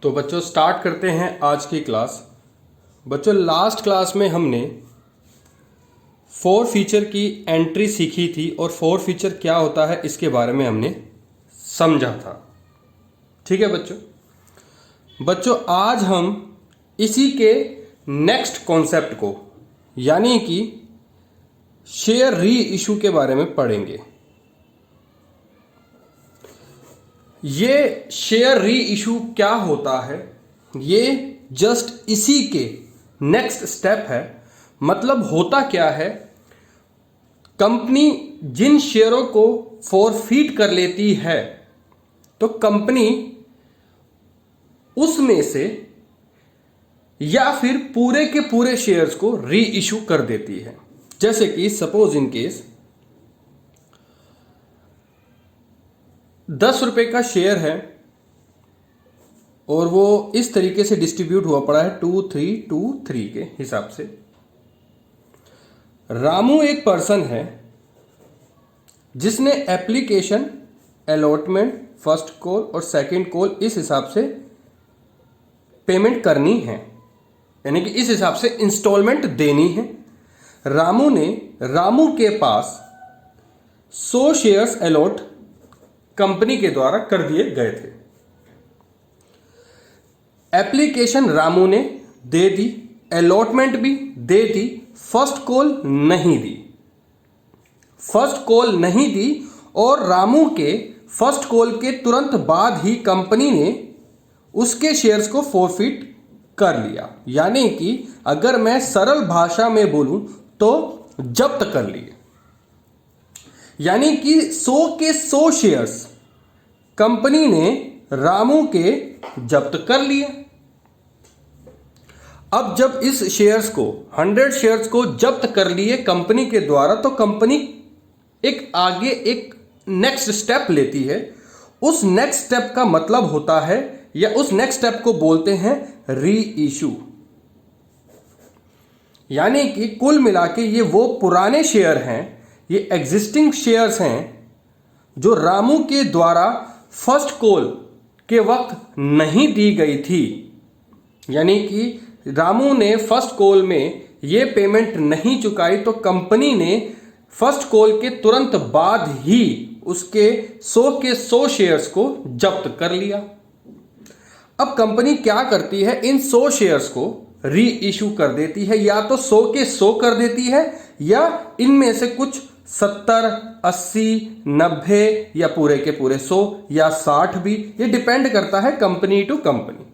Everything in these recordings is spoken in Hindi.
तो बच्चों स्टार्ट करते हैं आज की क्लास। बच्चों लास्ट क्लास में हमने 4 फीचर की एंट्री सीखी थी और 4 फीचर क्या होता है इसके बारे में हमने समझा था। ठीक है बच्चों आज हम इसी के नेक्स्ट कॉन्सेप्ट को यानी कि शेयर री इशू के बारे में पढ़ेंगे। ये शेयर री इशू क्या होता है, ये जस्ट इसी के नेक्स्ट स्टेप है। मतलब होता क्या है, कंपनी जिन शेयरों को फॉरफीट कर लेती है तो कंपनी उसमें से या फिर पूरे के पूरे शेयर्स को री इशू कर देती है। जैसे कि सपोज इन केस 10 रुपए का शेयर है और वो इस तरीके से डिस्ट्रीब्यूट हुआ पड़ा है 2323 के हिसाब से। रामू एक पर्सन है जिसने एप्लीकेशन, अलॉटमेंट, फर्स्ट कॉल और सेकंड कॉल इस हिसाब से पेमेंट करनी है, यानी कि इस हिसाब से इंस्टॉलमेंट देनी है। रामू के पास 100 शेयर्स अलॉट कंपनी के द्वारा कर दिए गए थे। एप्लीकेशन रामू ने दे दी, अलॉटमेंट भी दे दी, फर्स्ट कॉल नहीं दी। फर्स्ट कॉल नहीं दी और रामू के फर्स्ट कॉल के तुरंत बाद ही कंपनी ने उसके शेयर्स को फॉरफीट कर लिया। यानी कि अगर मैं सरल भाषा में बोलूं तो जब्त कर लिए। यानी कि 100 के 100 शेयर्स कंपनी ने रामू के जब्त कर लिए। अब जब इस शेयर्स को 100 शेयर्स को जब्त कर लिए कंपनी के द्वारा, तो कंपनी एक आगे एक नेक्स्ट स्टेप लेती है। उस नेक्स्ट स्टेप का मतलब होता है या उस नेक्स्ट स्टेप को बोलते हैं री इशू। यानी कि कुल मिला के ये वो पुराने शेयर हैं, ये एग्जिस्टिंग शेयर्स हैं जो रामू के द्वारा फर्स्ट कॉल के वक्त नहीं दी गई थी। यानी कि रामू ने फर्स्ट कॉल में ये पेमेंट नहीं चुकाई तो कंपनी ने फर्स्ट कॉल के तुरंत बाद ही उसके 100 के 100 शेयर्स को जब्त कर लिया। अब कंपनी क्या करती है, इन 100 शेयर्स को री इशू कर देती है। या तो 100 के 100 कर देती है या इनमें से कुछ 70, 80, 90 या पूरे के पूरे 100 या 60 भी, ये डिपेंड करता है कंपनी टू कंपनी।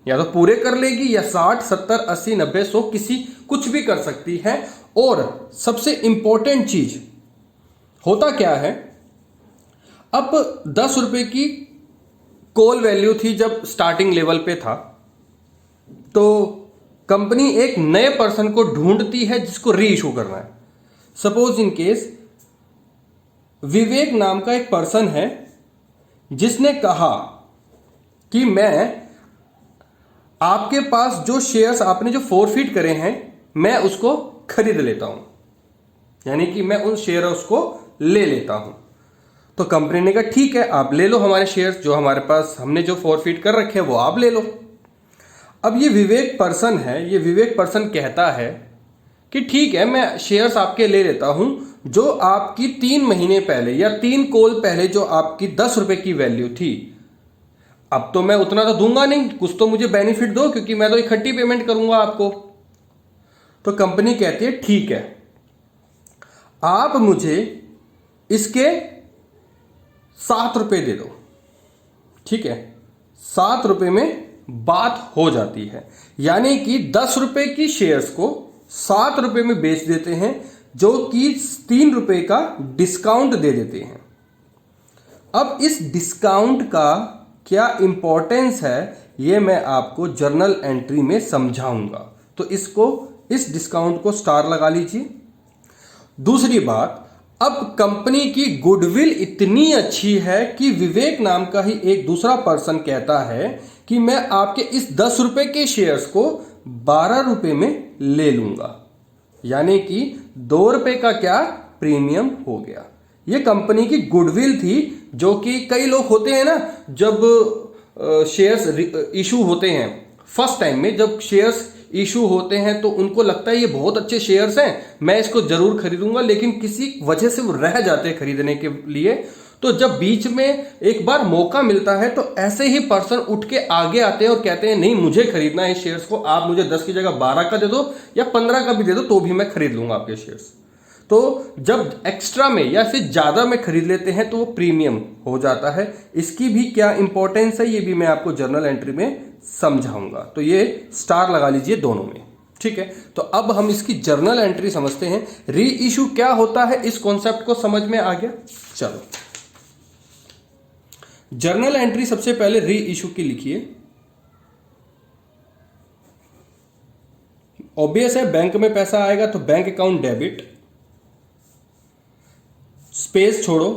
या तो पूरे कर लेगी या 60, 70, 80, 90, 100 किसी कुछ भी कर सकती है। और सबसे इंपॉर्टेंट चीज होता क्या है, अब 10 रुपए की कॉल वैल्यू थी जब स्टार्टिंग लेवल पे था, तो कंपनी एक नए पर्सन को ढूंढती है जिसको री इशू करना है। सपोज इन केस विवेक नाम का एक पर्सन है जिसने कहा कि मैं आपके पास जो शेयर्स आपने जो फॉरफीट करे हैं मैं उसको खरीद लेता हूं, यानी कि मैं उन शेयर्स को ले लेता हूं। तो कंपनी ने कहा ठीक है, आप ले लो हमारे शेयर्स, जो हमारे पास हमने जो फॉरफीट कर रखे हैं वो आप ले लो। अब ये विवेक पर्सन है, ये विवेक पर्सन कहता है कि ठीक है, मैं शेयर्स आपके ले लेता हूं, जो आपकी 3 महीने पहले या 3 कॉल पहले जो आपकी 10 रुपए की वैल्यू थी, अब तो मैं उतना तो दूंगा नहीं, कुछ तो मुझे बेनिफिट दो क्योंकि मैं तो इकट्ठी पेमेंट करूंगा आपको। तो कंपनी कहती है ठीक है, आप मुझे इसके 7 रुपए दे दो। ठीक है, 7 रुपए में बात हो जाती है। यानी कि 10 रुपए की शेयर्स को 7 रुपए में बेच देते हैं, जो कि 3 रुपए का डिस्काउंट दे देते हैं। अब इस डिस्काउंट का क्या इंपॉर्टेंस है ये मैं आपको जर्नल एंट्री में समझाऊंगा, तो इस डिस्काउंट को स्टार लगा लीजिए। दूसरी बात, अब कंपनी की गुडविल इतनी अच्छी है कि विवेक नाम का ही एक दूसरा पर्सन कहता है कि मैं आपके इस 10 रुपए के शेयर्स को 12 रुपए में ले लूंगा। यानी कि 2 रुपए का क्या प्रीमियम हो गया। ये कंपनी की गुडविल थी, जो कि कई लोग होते हैं ना, जब शेयर्स इशू होते हैं फर्स्ट टाइम में, जब शेयर्स इशू होते हैं तो उनको लगता है ये बहुत अच्छे शेयर्स हैं, मैं इसको जरूर खरीदूंगा, लेकिन किसी वजह से वो रह जाते हैं खरीदने के लिए। तो जब बीच में एक बार मौका मिलता है तो ऐसे ही पर्सन उठ के आगे आते हैं और कहते हैं नहीं मुझे खरीदना है शेयर्स को, आप मुझे 10 की जगह 12 का दे दो या 15 का भी दे दो तो भी मैं खरीद लूंगा आपके शेयर्स। तो जब एक्स्ट्रा में या फिर ज्यादा में खरीद लेते हैं तो वो प्रीमियम हो जाता है। इसकी भी क्या इंपॉर्टेंस है ये भी मैं आपको जर्नल एंट्री में समझाऊंगा। तो ये स्टार लगा लीजिए दोनों में, ठीक है। तो अब हम इसकी जर्नल एंट्री समझते हैं। री इशू क्या होता है, इस कॉन्सेप्ट को समझ में आ गया। चलो जर्नल एंट्री सबसे पहले री इशू की लिखिए। ऑब्वियस है बैंक में पैसा आएगा तो बैंक अकाउंट डेबिट, स्पेस छोड़ो,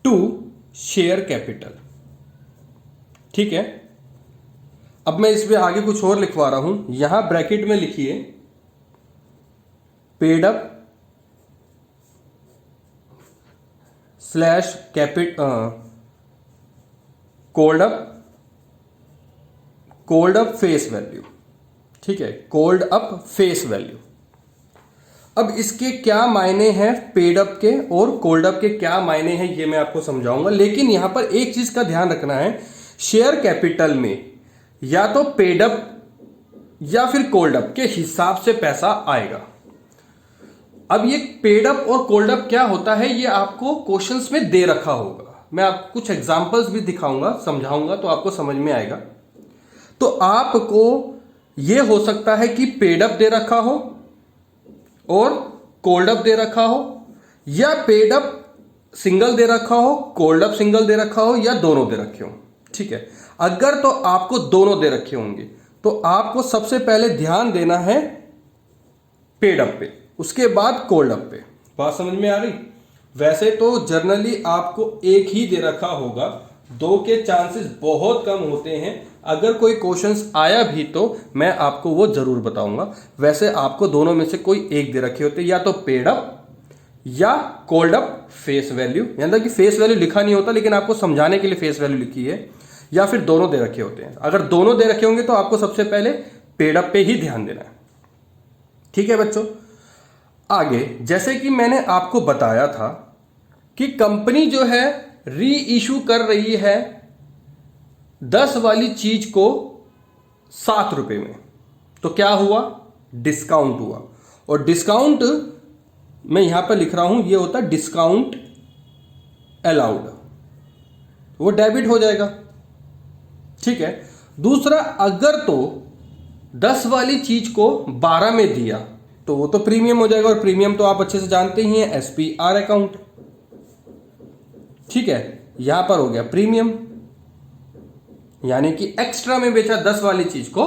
टू शेयर कैपिटल, ठीक है। अब मैं इसमें आगे कुछ और लिखवा रहा हूं, यहां ब्रैकेट में लिखिए paid up slash cold up face value, ठीक है, कोल्ड अप फेस वैल्यू। अब इसके क्या मायने हैं पेड अप के और कोल्ड अप के क्या मायने हैं ये मैं आपको समझाऊंगा, लेकिन यहां पर एक चीज का ध्यान रखना है, शेयर कैपिटल में या तो पेड अप या फिर कोल्ड अप के हिसाब से पैसा आएगा। अब ये पेड अप और कोल्ड अप क्या होता है ये आपको क्वेश्चंस में दे रखा होगा, मैं आपको कुछ एग्जांपल्स भी दिखाऊंगा समझाऊंगा तो आपको समझ में आएगा। तो आपको ये हो सकता है कि पेड अप दे रखा हो और कोल्ड अप दे रखा हो, या पेड अप सिंगल दे रखा हो, कोल्ड अप सिंगल दे रखा हो, या दोनों दे रखे हो, ठीक है। अगर तो आपको दोनों दे रखे होंगे तो आपको सबसे पहले ध्यान देना है पेड अप पे, उसके बाद कोल्ड अप पे। बात समझ में आ रही? वैसे तो जर्नली आपको एक ही दे रखा होगा, दो के चांसेस बहुत कम होते हैं। अगर कोई क्वेश्चंस आया भी तो मैं आपको वो जरूर बताऊंगा। वैसे आपको दोनों में से कोई एक दे रखे होते, या तो पेड अप या कोल्ड अप फेस वैल्यू, यानी कि फेस वैल्यू लिखा नहीं होता लेकिन आपको समझाने के लिए फेस वैल्यू लिखी है, या फिर दोनों दे रखे होते हैं। अगर दोनों दे रखे होंगे तो आपको सबसे पहले पेड अप पे ही ध्यान देना है, ठीक है बच्चों। आगे जैसे कि मैंने आपको बताया था कि कंपनी जो है री इशू कर रही है 10 वाली चीज को 7 रुपए में, तो क्या हुआ, डिस्काउंट हुआ। और डिस्काउंट मैं यहां पर लिख रहा हूं, ये होता है डिस्काउंट अलाउड, वो डेबिट हो जाएगा, ठीक है। दूसरा, अगर तो 10 वाली चीज को 12 में दिया तो वो तो प्रीमियम हो जाएगा, और प्रीमियम तो आप अच्छे से जानते ही हैं, एसपीआर अकाउंट, ठीक है। यहां पर हो गया प्रीमियम, यानी कि एक्स्ट्रा में बेचा, 10 वाली चीज को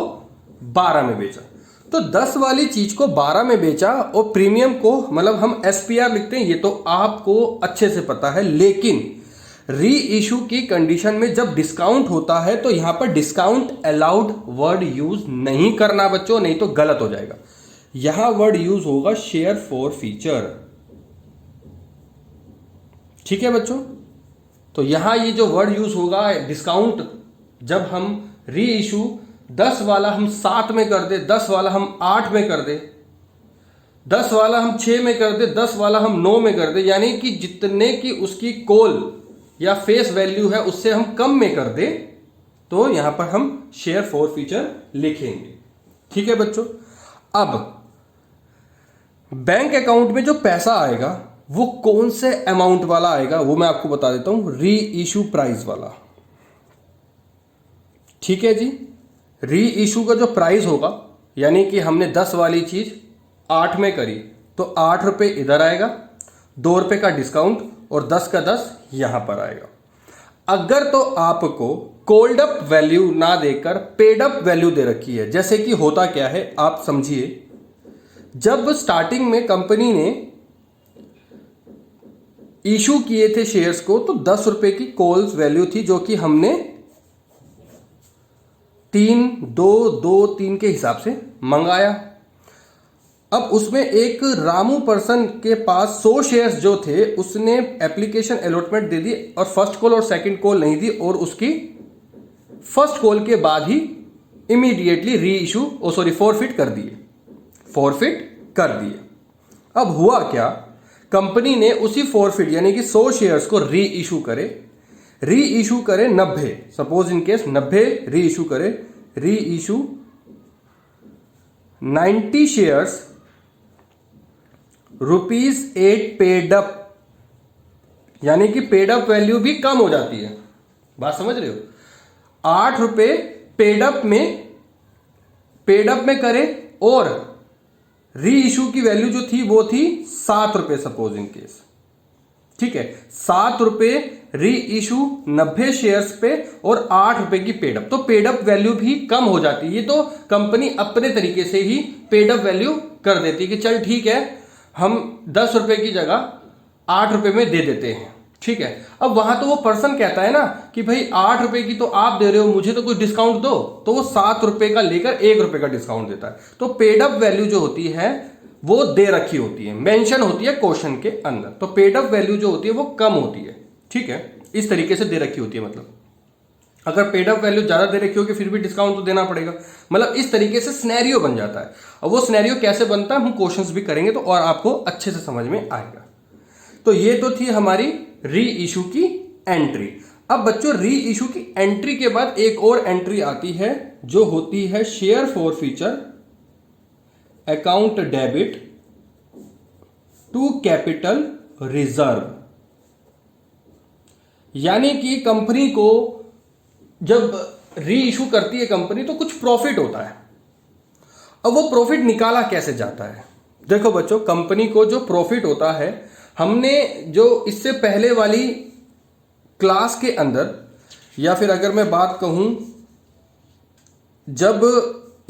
12 में बेचा। तो 10 वाली चीज को 12 में बेचा और प्रीमियम को मतलब हम एसपीआर लिखते हैं, ये तो आपको अच्छे से पता है। लेकिन री इशू की कंडीशन में जब डिस्काउंट होता है तो यहां पर डिस्काउंट अलाउड वर्ड यूज नहीं करना बच्चों, नहीं तो गलत हो जाएगा। यहां वर्ड यूज होगा शेयर फॉर फीचर, ठीक है बच्चों। तो यहां ये जो वर्ड यूज होगा डिस्काउंट, जब हम री इशू 10 वाला हम 7 में कर दे, 10 वाला हम 8 में कर दे, 10 वाला हम 6 में कर दे, 10 वाला हम 9 में कर दे, यानी कि जितने की उसकी कॉल या फेस वैल्यू है उससे हम कम में कर दे, तो यहां पर हम शेयर फॉर फीचर लिखेंगे, ठीक है बच्चों। अब बैंक अकाउंट में जो पैसा आएगा वो कौन से अमाउंट वाला आएगा वो मैं आपको बता देता हूं, री इशू प्राइस वाला, ठीक है जी। री इशू का जो प्राइस होगा, यानी कि हमने 10 वाली चीज 8 में करी तो 8 रुपए इधर आएगा, 2 रुपए का डिस्काउंट और 10 का 10 यहां पर आएगा। अगर तो आपको कोल्ड अप वैल्यू ना देकर पेड अप वैल्यू दे रखी है, जैसे कि होता क्या है आप समझिए, जब स्टार्टिंग में कंपनी ने इशू किए थे शेयर्स को तो 10 रुपए की कॉल्स वैल्यू थी, जो कि हमने 3 के हिसाब से मंगाया। अब उसमें एक रामू पर्सन के पास 100 शेयर्स जो थे उसने एप्लीकेशन अलॉटमेंट दे दी और फर्स्ट कॉल और सेकंड कॉल नहीं दी और उसकी फर्स्ट कॉल के बाद ही इमीडिएटली री इशू फॉरफिट कर दिए, अब हुआ क्या, कंपनी ने उसी फॉरफिट यानी कि 100 शेयर्स को री इशू करे 90, सपोज इन केस 90 री इशू 90 शेयर्स ₹8 पेड अप, यानी कि पेड अप वैल्यू भी कम हो जाती है, बात समझ रहे हो। 8 रुपए पेड अप में करे और री इशू की वैल्यू जो थी वो थी 7 रुपए, सपोज इन केस, ठीक है। 7 रुपए री इशू 90 शेयर्स पे और 8 रुपए की पेड अप, तो पेड अप वैल्यू भी कम हो जाती है। ये तो कंपनी अपने तरीके से ही पेड अप वैल्यू कर देती है कि चल ठीक है, हम 10 रुपए की जगह 8 रुपए में दे देते हैं, ठीक है। अब वहां तो वो पर्सन कहता है ना कि भाई 8 रुपए की तो आप दे रहे हो, मुझे तो कुछ डिस्काउंट दो, तो वो 7 रुपए का लेकर 1 रुपए का डिस्काउंट देता है। तो पेड अप वैल्यू जो होती है वो दे रखी होती है, मेंशन होती है क्वेश्चन के अंदर, तो पेड अप वैल्यू जो होती है वो कम होती है, ठीक है। इस तरीके से दे रखी होती है, मतलब अगर पेड अप वैल्यू ज्यादा दे रखी होगी फिर भी डिस्काउंट तो देना पड़ेगा, मतलब इस तरीके से सिनेरियो बन जाता है। और वो सिनेरियो कैसे बनता है हम क्वेश्चंस भी करेंगे तो और आपको अच्छे से समझ में आएगा। तो ये तो थी हमारी री इशू की एंट्री। अब बच्चों री इशू की एंट्री के बाद एक और एंट्री आती है जो होती है share forfeiture account debit to capital reserve, यानी कि कंपनी को जब री इशू करती है कंपनी तो कुछ प्रॉफिट होता है। अब वो प्रॉफिट निकाला कैसे जाता है, देखो बच्चों कंपनी को जो प्रॉफिट होता है, हमने जो इससे पहले वाली क्लास के अंदर, या फिर अगर मैं बात कहूं जब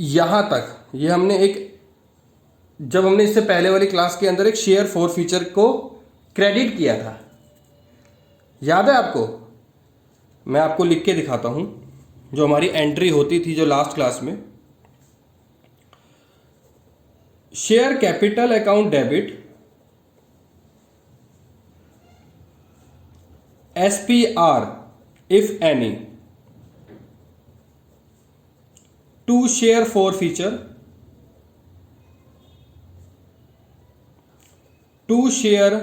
यहां तक ये जब हमने इससे पहले वाली क्लास के अंदर एक शेयर फॉरफीचर को क्रेडिट किया था, याद है आपको, मैं आपको लिख के दिखाता हूं जो हमारी एंट्री होती थी जो लास्ट क्लास में, share capital account debit SPR if any to share forfeiture to share,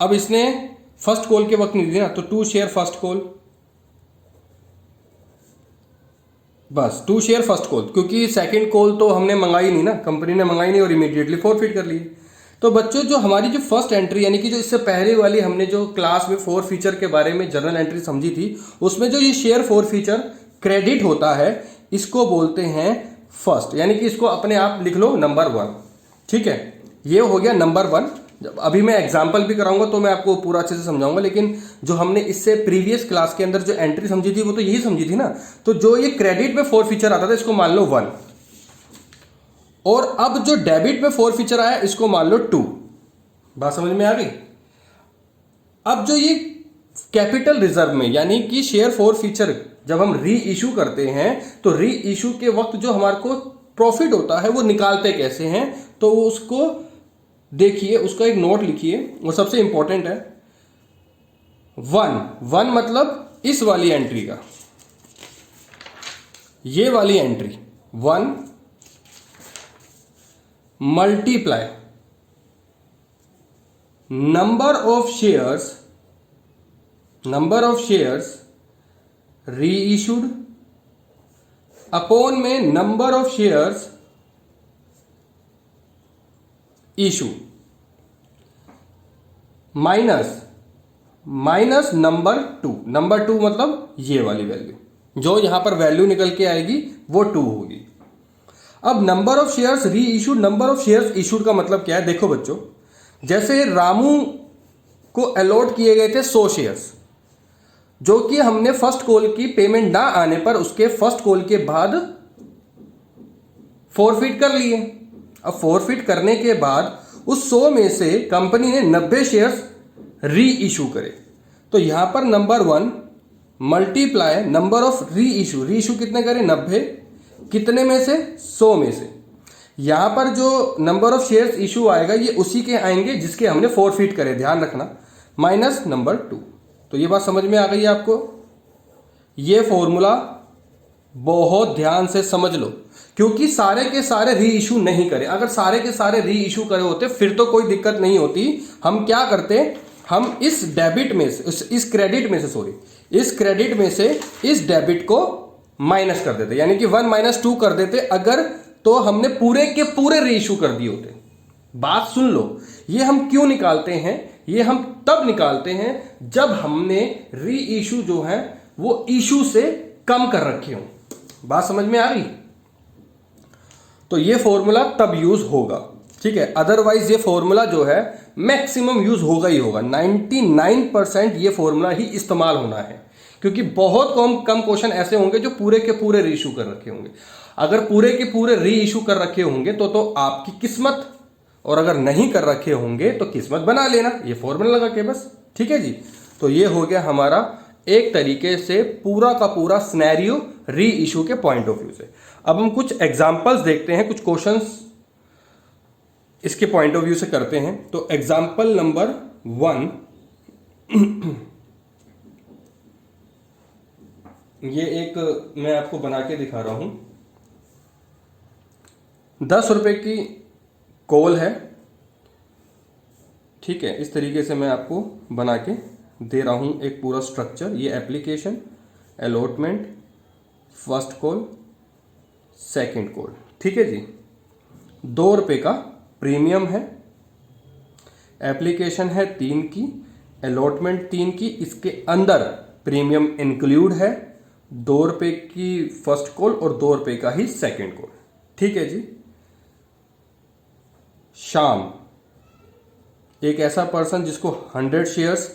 अब इसने फर्स्ट कॉल के वक्त नहीं दिया ना, तो टू शेयर फर्स्ट कॉल, बस टू शेयर फर्स्ट कॉल, क्योंकि सेकंड कॉल तो हमने मंगाई नहीं ना, कंपनी ने मंगाई नहीं और इमीडिएटली फॉरफिट कर ली। तो बच्चों जो हमारी जो फर्स्ट एंट्री यानी कि जो इससे पहले वाली हमने जो क्लास में फॉरफीचर के बारे में जनरल एंट्री समझी थी, उसमें जो ये शेयर फॉरफीचर क्रेडिट होता है इसको बोलते हैं फर्स्ट, यानी कि इसको अपने आप लिख लो नंबर 1, ठीक है। ये हो गया नंबर 1। अभी मैं एग्जाम्पल भी कराऊंगा तो मैं आपको पूरा अच्छे से समझाऊंगा, लेकिन जो हमने इससे प्रीवियस क्लास के अंदर जो एंट्री समझी थी वो तो यही समझी थी ना। तो जो ये क्रेडिट में फॉरफीचर आता था इसको मान लो 1, और अब जो डेबिट में फॉरफीचर आया इसको मान लो 2, बात समझ में आ गई। अब जो ये कैपिटल रिजर्व में यानी कि शेयर फॉरफीचर जब हम री इशू करते हैं तो री इशू के वक्त जो हमारे को प्रॉफिट होता है वो निकालते कैसे हैं, तो वो उसको देखिए, उसका एक नोट लिखिए, वो सबसे इंपॉर्टेंट है। 1 मतलब इस वाली एंट्री का, ये वाली entry 1 multiply number of shares री इशूड अपॉन में number of shares issue minus number 2 मतलब ये वाली वैल्यू, जो यहां पर वैल्यू निकल के आएगी वो 2 होगी। अब नंबर ऑफ शेयर्स री issued, number of shares issued का मतलब क्या है, देखो बच्चों जैसे रामू को अलॉट किए गए थे 100 शेयर्स, जो कि हमने फर्स्ट कॉल की पेमेंट ना आने पर उसके फर्स्ट कॉल के बाद फॉरफिट कर लिए। अब फॉरफिट करने के बाद उस 100 में से कंपनी ने 90 शेयर्स री इशू करे, तो यहां पर number 1 multiply number of re issue कितने करे 90, कितने में से 100 में से। यहां पर जो नंबर ऑफ शेयर्स इशू आएगा ये उसी के आएंगे जिसके हमने फॉरफिट करे, ध्यान रखना, माइनस नंबर 2। तो ये बात समझ में आ गई आपको, ये फॉर्मूला बहुत ध्यान से समझ लो, क्योंकि सारे के सारे री इशू नहीं करे। अगर सारे के सारे री इशू करे होते फिर तो कोई दिक्कत नहीं होती। हम क्या करते, हम इस डेबिट में से, इस क्रेडिट में से, सॉरी, इस क्रेडिट में से इस डेबिट को माइनस कर देते, यानी कि 1 - 2 कर देते अगर तो हमने पूरे के पूरे री इशू कर दिए होते। बात सुन लो, ये हम क्यों निकालते हैं, ये हम तब निकालते हैं जब हमने री इशू जो है वो इशू से कम कर रखे हो। बात समझ में आ रही? तो ये फॉर्मूला तब यूज होगा, ठीक है। अदरवाइज ये फॉर्मूला जो है मैक्सिमम यूज होगा ही होगा, 99% ये फॉर्मूला ही इस्तेमाल होना है, क्योंकि बहुत कम क्वेश्चन ऐसे होंगे जो पूरे के पूरे री इशू कर रखे होंगे। अगर पूरे के पूरे री इशू कर रखे होंगे तो आपकी किस्मत, और अगर नहीं कर रखे होंगे तो किस्मत बना लेना, ये फॉर्मूला लगा के बस, ठीक है जी। तो ये हो गया हमारा एक तरीके से पूरा का पूरा सिनेरियो री इशू के पॉइंट ऑफ व्यू से। अब हम कुछ एग्जांपल्स देखते हैं, कुछ क्वेश्चंस इसके पॉइंट ऑफ व्यू से करते हैं। तो एग्जांपल नंबर 1, ये एक मैं आपको बना के दिखा रहा हूं। 10 रुपए की कॉल है, ठीक है। इस तरीके से मैं आपको बना के दे रहा हूं एक पूरा स्ट्रक्चर। ये application, allotment, first call, second call, ठीक है जी। 2 रुपए का प्रीमियम है, एप्लीकेशन है 3 की, अलॉटमेंट 3 की, इसके अंदर प्रीमियम इंक्लूड है, 2 रुपए की फर्स्ट कॉल और 2 रुपए का ही सेकंड कॉल, ठीक है जी। शाम, एक ऐसा पर्सन जिसको 100 शेयर्स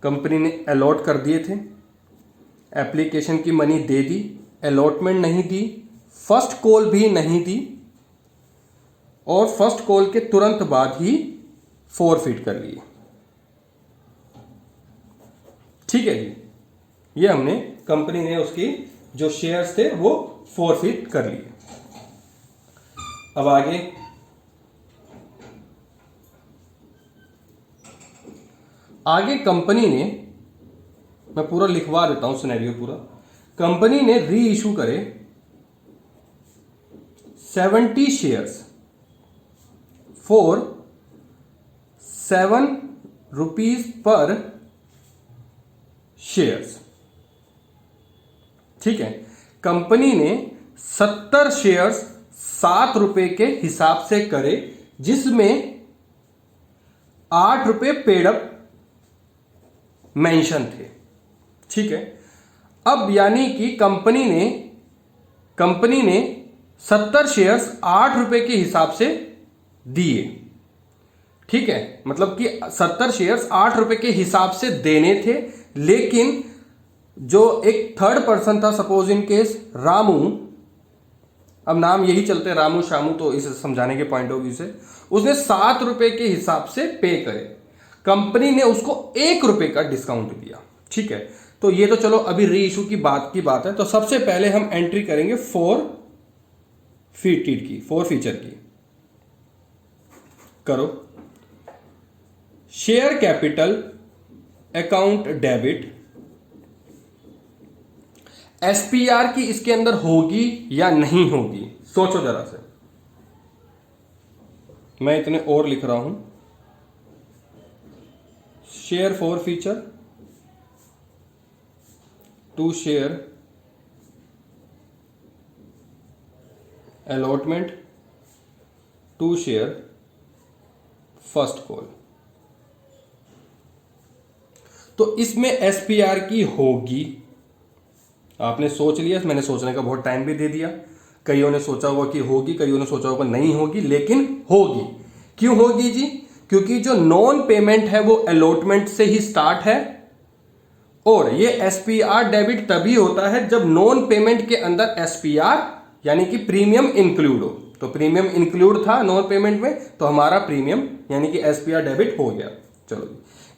कंपनी ने अलॉट कर दिए थे, एप्लीकेशन की मनी दे दी, अलॉटमेंट नहीं दी, फर्स्ट कॉल भी नहीं दी, और फर्स्ट कॉल के तुरंत बाद ही फॉरफिट कर लिए, ठीक है जी। ये हमने, कंपनी ने उसकी जो शेयर्स थे वो फॉरफिट कर लिए। अब आगे कंपनी ने, मैं पूरा लिखवा देता हूं सिनेरियो पूरा। कंपनी ने री इशू करे 70 shares for 7 rupees per shares, ठीक है। कंपनी ने 70 शेयर्स 7 रुपए के हिसाब से करे, जिसमें 8 रुपए पेड अप मेंशन थे, ठीक है। अब यानी कि कंपनी ने 70 शेयर्स 8 रुपए के हिसाब से दिए, ठीक है। मतलब कि 70 शेयर्स 8 रुपए के हिसाब से देने थे, लेकिन जो एक थर्ड पर्सन था, सपोज इन केस रामू, अब नाम यही चलते रामू शामू, तो इसे समझाने के पॉइंट ऑफ व्यू से, उसने 7 रुपए के हिसाब से पे करे, कंपनी ने उसको 1 रुपए का डिस्काउंट दिया, ठीक है। तो ये तो चलो अभी री इशू की बात है। तो सबसे पहले हम एंट्री करेंगे फॉरफीचर की। करो, share capital account debit, SPR की इसके अंदर होगी या नहीं होगी, सोचो जरा से। मैं इतने और लिख रहा हूं, share forfeiture to share allotment to share first call. तो इसमें एसपीआर की होगी। आपने सोच लिया, मैंने सोचने का बहुत टाइम भी दे दिया। कईयों ने सोचा होगा कि होगी, कईयों ने सोचा होगा नहीं होगी, लेकिन होगी। क्यों होगी जी? क्योंकि जो नॉन पेमेंट है वो अलॉटमेंट से ही स्टार्ट है, और ये एसपीआर डेबिट तभी होता है जब नॉन पेमेंट के अंदर एसपीआर यानी कि प्रीमियम इंक्लूड हो। तो प्रीमियम इंक्लूड था नॉन पेमेंट में, तो हमारा प्रीमियम यानी कि एसपीआर डेबिट हो गया। चलो,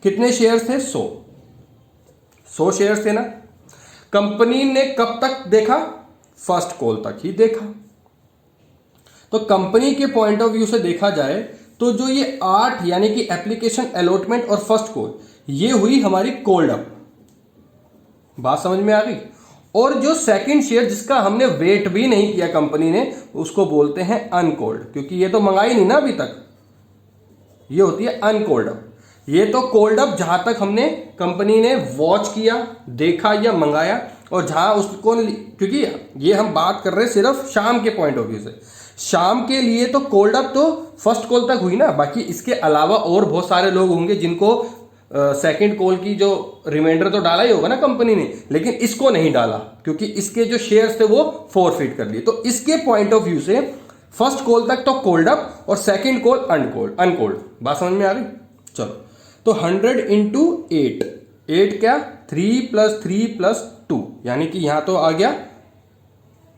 कितने शेयर्स थे? 100 शेयर्स थे ना। कंपनी ने कब तक देखा? फर्स्ट कॉल तक ही देखा। तो कंपनी के पॉइंट ऑफ व्यू से देखा जाए तो जो ये 8 यानी कि एप्लीकेशन, अलॉटमेंट और फर्स्ट कॉल, ये हुई हमारी कॉल्ड अप। बात समझ में आ गई। और जो सेकंड शेयर जिसका हमने वेट भी नहीं किया कंपनी ने, उसको बोलते हैं अनकॉल्ड, क्योंकि ये तो मंगाई नहीं ना अभी तक, ये होती है अनकॉल्ड अप। ये तो कोल्ड अप जहां तक हमने कंपनी ने वॉच किया, देखा या मंगाया, और जहां उसको, क्योंकि ये हम बात कर रहे हैं सिर्फ शाम के पॉइंट ऑफ व्यू से, शाम के लिए तो कोल्ड अप तो फर्स्ट कॉल तक हुई ना, बाकी इसके अलावा और बहुत सारे लोग होंगे जिनको सेकंड कॉल की जो रिमाइंडर तो डाला ही होगा ना कंपनी ने, लेकिन इसको नहीं डाला क्योंकि इसके जो शेयर्स थे वो फॉरफिट कर लिए। तो इसके पॉइंट ऑफ व्यू से फर्स्ट कॉल तक तो कोल्ड अप और सेकंड कॉल अनकोल्ड। बात समझ में आ गई? चलो, तो 100 इंटू 8, 8 क्या, 3 + 3 + 2, यानी कि यहां तो आ गया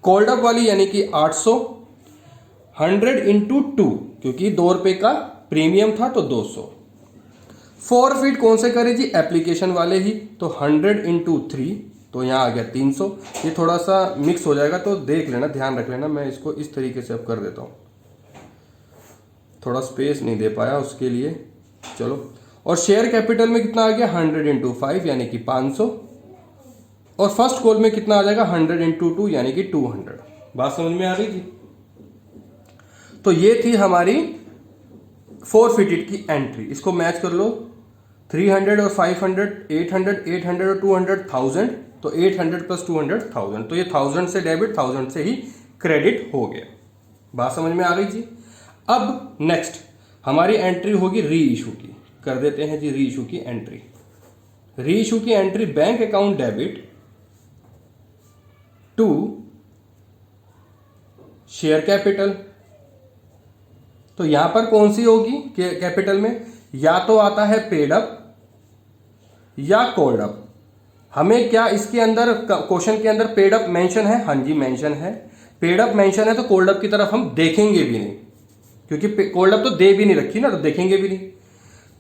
कोल्ड अप वाली, यानी कि 800। 100 इंटू 2, क्योंकि 2 रुपए का प्रीमियम था तो 200। फॉरफिट कौन से करे जी? एप्लीकेशन वाले ही, तो 100 इंटू 3, तो यहां आ गया 300। ये थोड़ा सा मिक्स हो जाएगा तो देख लेना, ध्यान रख लेना, मैं इसको इस तरीके से अब कर देता हूं, थोड़ा स्पेस नहीं दे पाया उसके लिए। चलो, और शेयर कैपिटल में कितना आ गया? 100 इंटू 5 यानी कि 500, और फर्स्ट कॉल में कितना आ जाएगा? 100 इंटू 2 यानी कि 200। बात समझ में आ रही थी? तो ये थी हमारी फॉरफिटेड की एंट्री। इसको मैच कर लो, 300 और 500, 800, 800 और 200, 1000, तो 800 + 200, 1000, तो ये 1000 से डेबिट, 1000 से ही क्रेडिट हो गया। बात समझ में आ गई जी? अब नेक्स्ट हमारी एंट्री होगी री इशू की। कर देते हैं जी री इशू की एंट्री। री इशू की entry, bank account debit to share capital. तो यहां पर कौन सी होगी कैपिटल में? या तो आता है पेड अप या कोल्ड अप। हमें क्या इसके अंदर क्वेश्चन के अंदर पेड अप मेंशन है? हाँ जी मेंशन है। पेड अप मेंशन है तो कोल्ड अप की तरफ हम देखेंगे भी नहीं, क्योंकि कोल्ड अप तो दे भी नहीं रखी ना, तो देखेंगे भी नहीं।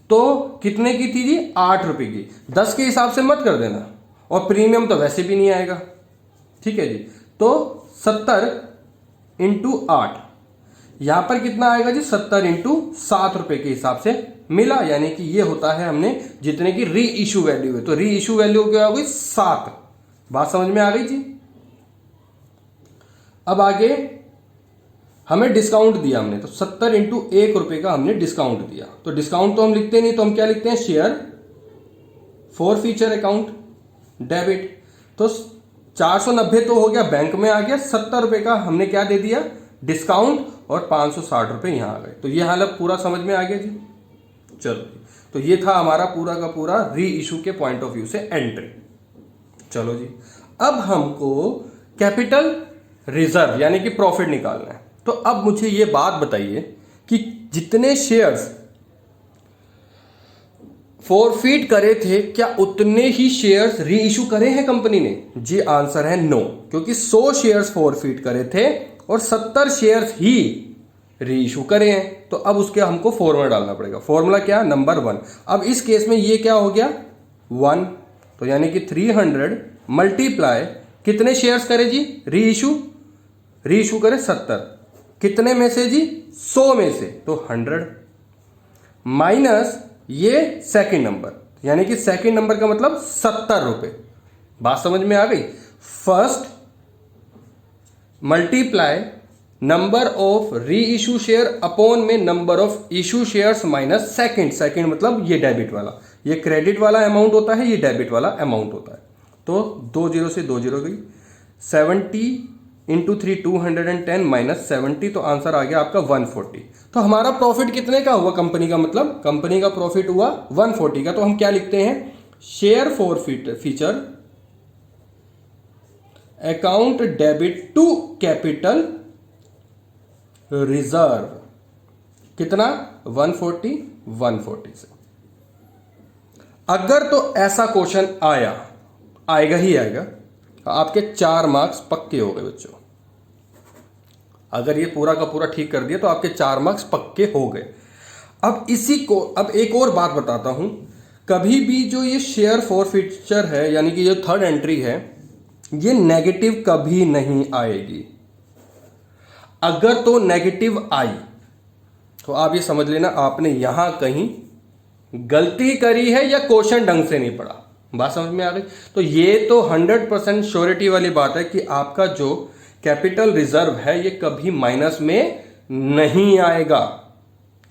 तो कितने की थी जी? 8 रुपए की। 10 के हिसाब से मत कर देना, और प्रीमियम तो वैसे भी नहीं आएगा, ठीक है जी। तो 70 इंटू 8, यहां पर कितना आएगा जी? 70 इंटू 7 रुपए के हिसाब से मिला, यानी कि ये होता है हमने जितने की री इशू वैल्यू है, तो री इशू वैल्यू क्या हो गई? 7। बात समझ में आ गई जी? अब आगे हमें डिस्काउंट दिया हमने, तो 70 इंटू 1 रुपए का हमने डिस्काउंट दिया। तो डिस्काउंट तो हम लिखते नहीं, तो हम क्या लिखते हैं? Share forfeiture account debit. तो 490 तो हो गया, बैंक में आ गया, 70 रुपए का हमने क्या दे दिया? डिस्काउंट, और 560 रुपए यहां आ गए। तो ये हालत पूरा समझ में आ गया जी? चलो, तो ये था हमारा पूरा का पूरा री इशू के पॉइंट ऑफ व्यू से एंट्री। चलो जी, अब हमको कैपिटल रिजर्व यानी कि प्रॉफिट निकालना है। तो अब मुझे ये बात बताइए कि जितने शेयर्स फॉरफिट करे थे, क्या उतने ही शेयर्स री इशू करे हैं कंपनी ने? जी आंसर है नो, क्योंकि 100 शेयर्स फॉरफिट करे थे और 70 शेयर्स ही री इशू करे हैं। तो अब उसके हमको फॉर्मूला डालना पड़ेगा। फॉर्मूला क्या? नंबर 1। अब इस केस में ये क्या हो गया? 1, तो यानी कि 300 मल्टीप्लाई कितने शेयर्स करे जी? री इशू करे 70, कितने में से जी? 100 में से, तो 100 माइनस ये सेकंड नंबर, यानी कि सेकंड नंबर का मतलब 70 रुपए। बात समझ में आ गई? First multiply number of re issue share upon में number of issue shares minus second मतलब ये डेबिट वाला, ये क्रेडिट वाला अमाउंट होता है, ये डेबिट वाला अमाउंट होता है। तो 2 0 से 2 0 गई। 70 इंटू 3 210 माइनस 70, तो आंसर आ गया आपका 140। तो हमारा प्रॉफिट कितने का हुआ कंपनी का? मतलब कंपनी का प्रॉफिट हुआ 140 का। तो हम क्या लिखते हैं? Share forfeiture account debit to capital reserve. कितना? 140 से। अगर तो ऐसा क्वेश्चन आएगा ही आएगा, आपके 4 मार्क्स पक्के हो गए बच्चों। अगर ये पूरा का पूरा ठीक कर दिया तो आपके 4 मार्क्स पक्के हो गए। अब एक और बात बताता हूं, कभी भी जो ये शेयर फॉरफीचर है यानी कि जो थर्ड एंट्री है, ये नेगेटिव कभी नहीं आएगी। अगर तो नेगेटिव आई तो आप ये समझ लेना आपने यहां कहीं गलती करी है या क्वेश्चन ढंग से नहीं पढ़ा। बात समझ में आ गई? तो ये तो 100% श्योरिटी वाली बात है कि आपका जो कैपिटल रिजर्व है ये कभी माइनस में नहीं आएगा।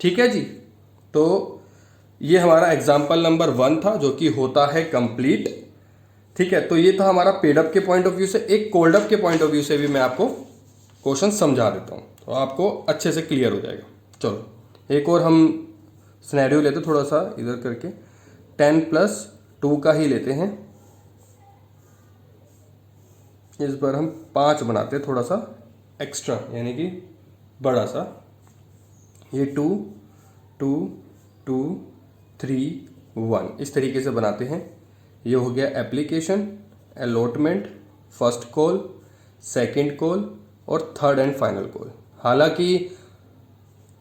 ठीक है जी। तो ये हमारा एग्जाम्पल नंबर 1 था जो कि होता है कंप्लीट। ठीक है, तो ये था हमारा पेड अप के पॉइंट ऑफ व्यू से। एक कोल्ड अप के पॉइंट ऑफ व्यू से भी मैं आपको क्वेश्चन समझा देता हूं तो आपको अच्छे से क्लियर हो जाएगा। चलो एक और हम सिनेरियो लेते थोड़ा सा इधर करके, 10+2 का ही लेते हैं। इस बार हम 5 बनाते हैं, थोड़ा सा एक्स्ट्रा यानी कि बड़ा सा। ये 2 2 2 3 1 इस तरीके से बनाते हैं। ये हो गया application, allotment, first call, second call और थर्ड एंड फाइनल कॉल। हालांकि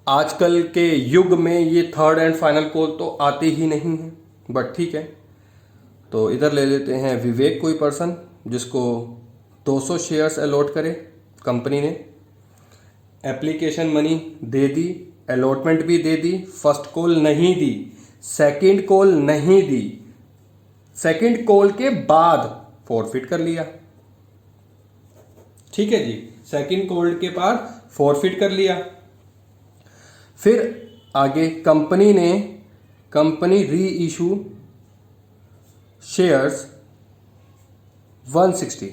आजकल के युग में ये थर्ड एंड फाइनल कॉल तो आते ही नहीं हैं, बट ठीक है। तो इधर ले लेते हैं विवेक, कोई पर्सन जिसको 200 शेयर्स अलॉट करे कंपनी ने। एप्लीकेशन मनी दे दी, अलॉटमेंट भी दे दी, फर्स्ट कॉल नहीं दी, सेकंड कॉल नहीं दी, सेकंड कॉल के बाद फॉरफिट कर लिया। ठीक है जी, सेकंड कॉल के बाद फॉरफिट कर लिया। फिर आगे कंपनी री इशू शेयर्स 160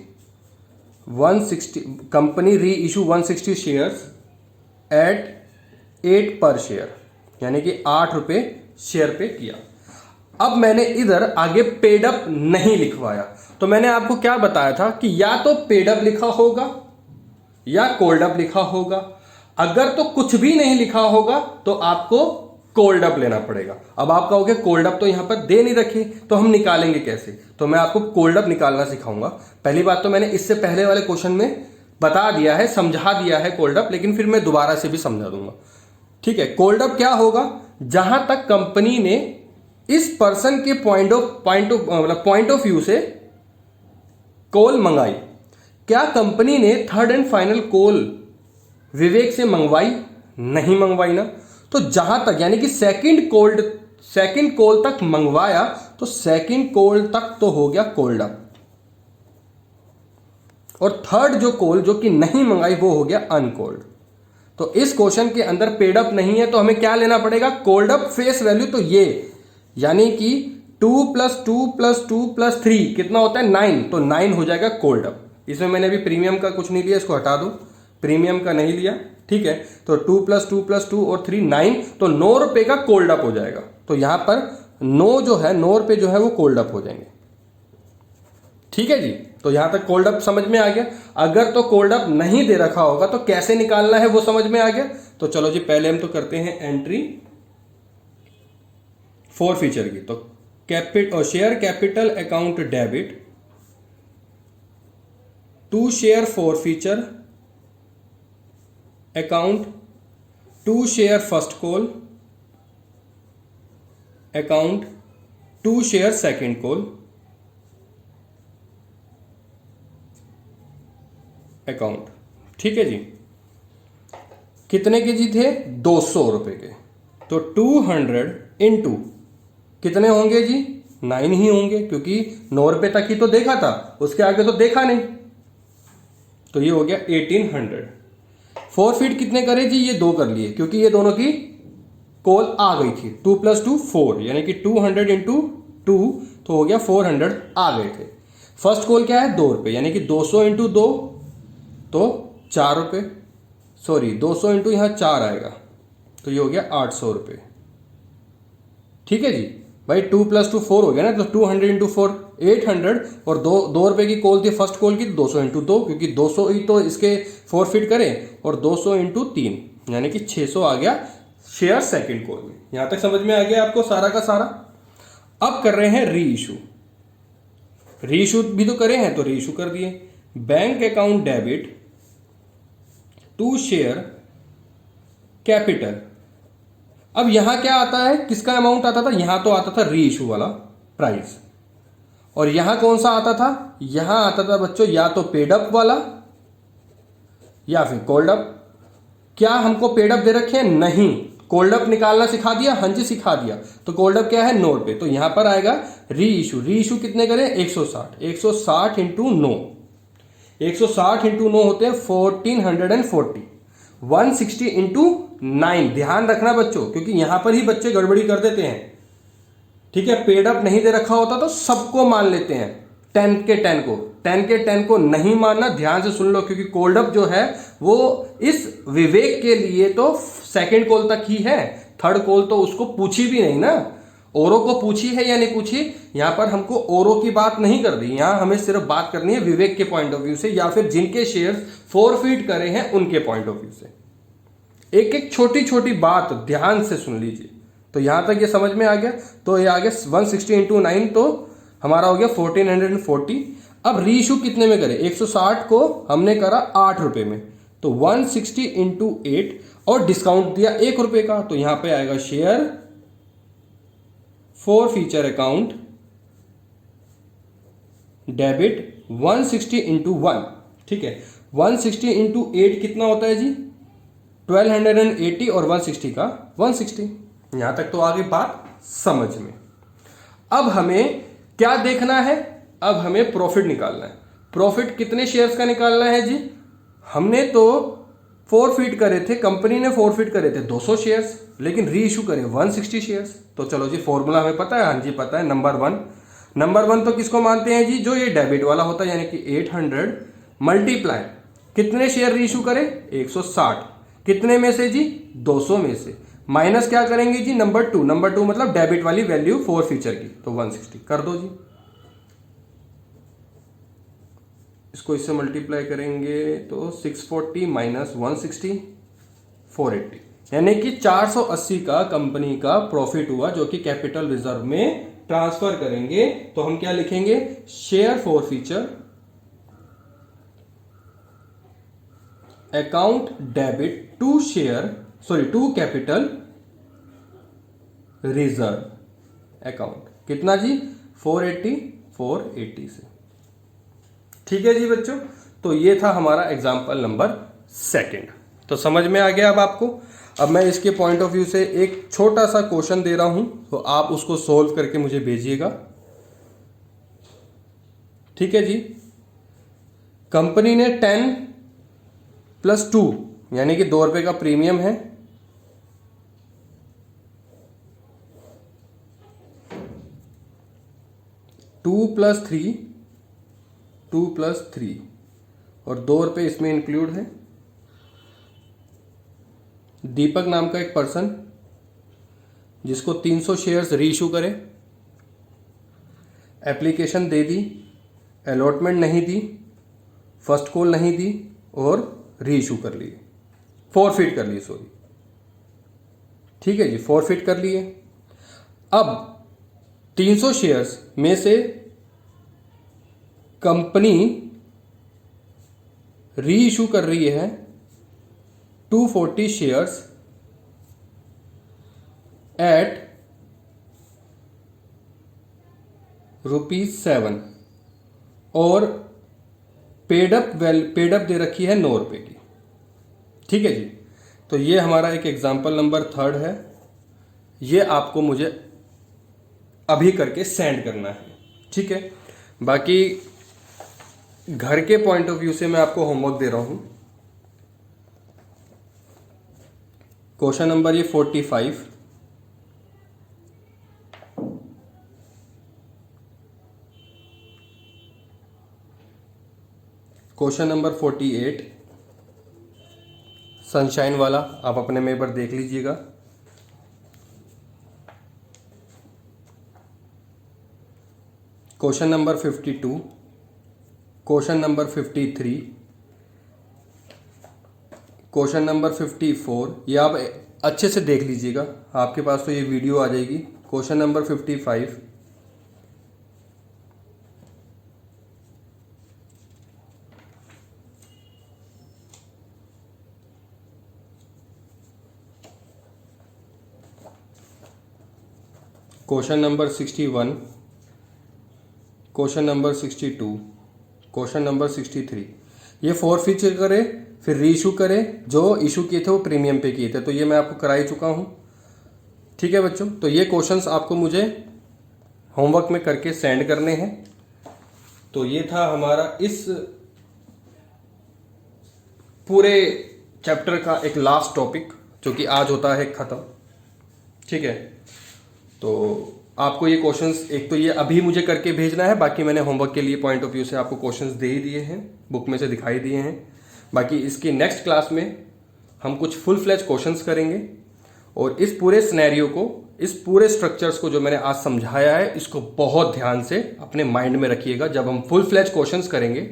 कंपनी री इशू 160 शेयर्स एट 8 पर शेयर, यानी कि 8 रुपए शेयर पे किया। अब मैंने इधर आगे पेड अप नहीं लिखवाया, तो मैंने आपको क्या बताया था कि या तो पेड अप लिखा होगा या कोल्ड अप लिखा होगा। अगर तो कुछ भी नहीं लिखा होगा तो आपको कोल्ड अप लेना पड़ेगा। अब आप कहोगे कोल्ड अप तो यहां पर दे नहीं रखी, तो हम निकालेंगे कैसे? तो मैं आपको कोल्ड अप निकालना सिखाऊंगा। पहली बात तो मैंने इससे पहले वाले क्वेश्चन में बता दिया है, समझा दिया है कोल्ड अप, लेकिन फिर मैं दोबारा से भी समझा दूंगा। ठीक है, कोल्ड अप क्या होगा? जहां तक कंपनी ने इस पर्सन के पॉइंट ऑफ व्यू से कॉल मंगाई, क्या कंपनी ने थर्ड एंड फाइनल कॉल विवेक से मंगवाई? नहीं मंगवाई ना। तो जहां तक यानी कि सेकंड कॉल तक मंगवाया, तो सेकंड कॉल तक तो हो गया कोल्ड अप, और थर्ड जो कॉल जो कि नहीं मंगाई वो हो गया अनकोल्ड। तो इस क्वेश्चन के अंदर पेड अप नहीं है, तो हमें क्या लेना पड़ेगा? Cold up face value. तो ये यानी कि 2 + 2 + 2 + 3 कितना होता है? 9। तो 9 हो जाएगा कोल्ड अप। इसमें मैंने अभी प्रीमियम का कुछ नहीं लिया, इसको हटा दो, प्रीमियम का नहीं लिया। ठीक है, तो 2 + 2 + 2 और 3 9, तो 9 रुपए का कोल्ड अप हो जाएगा। तो यहां पर 9 जो है, 9 रुपए जो है वो कोल्ड अप हो जाएंगे। ठीक है जी, तो यहां तक कोल्ड अप समझ में आ गया। अगर तो कोल्ड अप नहीं दे रखा होगा तो कैसे निकालना है वो समझ में आ गया। तो चलो जी, पहले हम तो करते हैं एंट्री फॉरफीचर की। तो share capital account debit to share forfeiture account to share first call account to share second call account. ठीक है जी, कितने के जी थे? 200 रुपए के। तो 200 इंटू कितने होंगे जी? 9 ही होंगे, क्योंकि 9 रुपए तक ही तो देखा था, उसके आगे तो देखा नहीं। तो ये हो गया 1800। फॉरफिट कितने करे जी? ये 2 कर लिए, क्योंकि ये दोनों की कॉल आ गई थी। 2 + 2 4, यानी कि 200 इंटू 2 तो हो गया 400 आ गए थे। फर्स्ट कॉल क्या है? 2 रुपए, यानी कि 200 इंटू 2 तो 4 रुपए, सॉरी 200 इंटू यहां 4 आएगा, तो ये हो गया 800 रुपए। ठीक है जी भाई, 2 + 2 4 हो गया ना, तो 200 इंटू 4 800, और 2 रुपए की कॉल थी फर्स्ट कॉल की, 200 इंटू 2, क्योंकि 200 ही तो इसके फॉरफिट करें, और 200 इंटू 3 यानी कि 600 आ गया शेयर सेकंड कॉल में। यहां तक समझ में आ गया आपको सारा का सारा। अब कर रहे हैं री इशू भी तो करे हैं, तो री इशू कर दिए। Bank account debit to share capital. अब यहां क्या आता है? किसका अमाउंट आता था? यहां तो आता था री इशू वाला प्राइस, और यहां कौन सा आता था? यहां आता था बच्चों या तो पेड अप वाला या फिर कोल्ड अप। क्या हमको पेड अप दे रखे हैं? नहीं। कोल्ड अप निकालना सिखा दिया, हाँ जी सिखा दिया। तो कोल्ड अप क्या है, 9 रुपए। तो यहां पर आएगा री इशू कितने करें, 160। 160 इंटू 9, 160 इंटू 9 होते हैं 1440। 160 इंटू 9, ध्यान रखना बच्चों, क्योंकि यहां पर ही बच्चे गड़बड़ी कर देते हैं। ठीक है, पेड अप नहीं दे रखा होता तो सबको मान लेते हैं, 10 के 10 को, 10 के 10 को नहीं मानना। ध्यान से सुन लो, क्योंकि कोल्ड अप जो है वो इस विवेक के लिए तो सेकंड कॉल तक ही है, थर्ड कॉल तो उसको पूछी भी नहीं ना। औरों को पूछी है या नहीं पूछी, यहां पर हमको औरों की बात नहीं कर दी, यहां हमें सिर्फ बात करनी है विवेक के पॉइंट ऑफ व्यू से, या फिर जिनके शेयर्स फॉरफीट करे हैं उनके पॉइंट ऑफ व्यू से। एक एक छोटी छोटी बात ध्यान से सुन लीजिए। तो यहां तक ये समझ में आ गया। तो ये आ गया 160 इंटू 9, तो हमारा हो गया 1440। अब रीइशू कितने में करें, 160 को हमने करा 8 रुपए में, तो 160 इंटू 8 और डिस्काउंट दिया 1 रुपए का, तो यहां पे आएगा share forfeiture account debit 160 into 1। ठीक है, 160 इंटू 8 कितना होता है जी, 1280, और 160 का 160। यहां तक तो आगे बात समझ में। अब हमें क्या देखना है, अब हमें प्रॉफिट निकालना है। प्रॉफिट कितने शेयर्स का निकालना है जी, हमने तो फॉरफीट करे थे, कंपनी ने फॉरफीट करे थे 200 शेयर्स, लेकिन री इशू करे 160 शेयर्स। तो चलो जी, फॉर्मूला हमें पता है, हाँ जी पता है। नंबर वन तो किसको मानते हैं जी, जो ये डेबिट वाला होता है, यानी कि 800 मल्टीप्लाई कितने शेयर री इशू करे, 160, कितने में से जी, 200 में से, माइनस क्या करेंगे जी, नंबर टू मतलब डेबिट वाली वैल्यू फॉर फ्यूचर की, तो 160 कर दो जी। इसको इससे मल्टीप्लाई करेंगे तो 640 माइनस 160 480, यानी कि 480 का कंपनी का प्रॉफिट हुआ, जो कि कैपिटल रिजर्व में ट्रांसफर करेंगे। तो हम क्या लिखेंगे, share forfeiture account debit to capital reserve account, कितना जी, 480 से। ठीक है जी बच्चों, तो ये था हमारा एग्जाम्पल नंबर 2। तो समझ में आ गया अब आपको। अब मैं इसके पॉइंट ऑफ व्यू से एक छोटा सा क्वेश्चन दे रहा हूं, तो आप उसको सोल्व करके मुझे भेजिएगा। ठीक है जी, कंपनी ने 10 + 2 यानी कि 2 रुपए का प्रीमियम है, टू प्लस थ्री और 2 रुपए इसमें इंक्लूड है। दीपक नाम का एक पर्सन जिसको 300 शेयर्स रीइशू करे, एप्लीकेशन दे दी, अलॉटमेंट नहीं दी, फर्स्ट कॉल नहीं दी और रीइशू कर लिए, फॉरफिट कर लिए, सॉरी। ठीक है जी, फॉरफिट कर लिए। अब 300 शेयर्स में से कंपनी री इशू कर रही है 240 शेयर्स एट ₹7 और पेड अप दे रखी है 9 रुपए की। ठीक है जी, तो ये हमारा एक एग्जाम्पल नंबर 3 है। ये आपको मुझे अभी करके सेंड करना है। ठीक है, बाकी घर के पॉइंट ऑफ व्यू से मैं आपको होमवर्क दे रहा हूं। क्वेश्चन नंबर ये 45, क्वेश्चन नंबर 48 सनशाइन वाला, आप अपने में एक बार देख लीजिएगा। Question number 52, question number 53, question number 54, ये आप अच्छे से देख लीजिएगा, आपके पास तो ये वीडियो आ जाएगी। Question number 55, question number 61, question number 62, question number 63। ये फॉरफीचर करे, फिर री इशू करे, जो इशू किए थे वो प्रीमियम पे किए थे, तो ये मैं आपको करा ही चुका हूँ। ठीक है बच्चों, तो ये क्वेश्चंस आपको मुझे होमवर्क में करके सेंड करने हैं। तो ये था हमारा इस पूरे चैप्टर का एक लास्ट टॉपिक, जो कि आज होता है खत्म। ठीक है, तो आपको ये क्वेश्चंस एक तो ये अभी मुझे करके भेजना है, बाकी मैंने होमवर्क के लिए पॉइंट ऑफ व्यू से आपको क्वेश्चंस दे ही दिए हैं, बुक में से दिखाई दिए हैं। बाकी इसकी नेक्स्ट क्लास में हम कुछ फुल फ्लैज क्वेश्चंस करेंगे, और इस पूरे सिनेरियो को, इस पूरे स्ट्रक्चर्स को जो मैंने आज समझाया है, इसको बहुत ध्यान से अपने माइंड में रखिएगा। जब हम फुल फ्लैज क्वेश्चंस करेंगे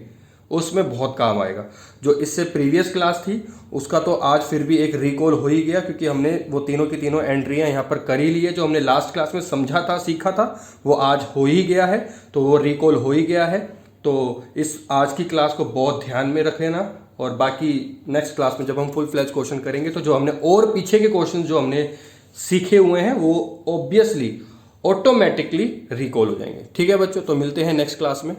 उसमें बहुत काम आएगा। जो इससे प्रीवियस क्लास थी उसका तो आज फिर भी एक रिकॉल हो ही गया, क्योंकि हमने वो तीनों की तीनों एंट्रियां यहाँ पर कर ही ली है। जो हमने लास्ट क्लास में समझा था, सीखा था, वो आज हो ही गया है, तो वो रिकॉल हो ही गया है। तो इस आज की क्लास को बहुत ध्यान में रख लेना, और बाकी नेक्स्ट क्लास में जब हम फुल फ्लैज क्वेश्चन करेंगे तो जो हमने और पीछे के क्वेश्चन जो हमने सीखे हुए हैं वो ऑब्वियसली ऑटोमेटिकली रिकॉल हो जाएंगे। ठीक है बच्चों, तो मिलते हैं नेक्स्ट क्लास में।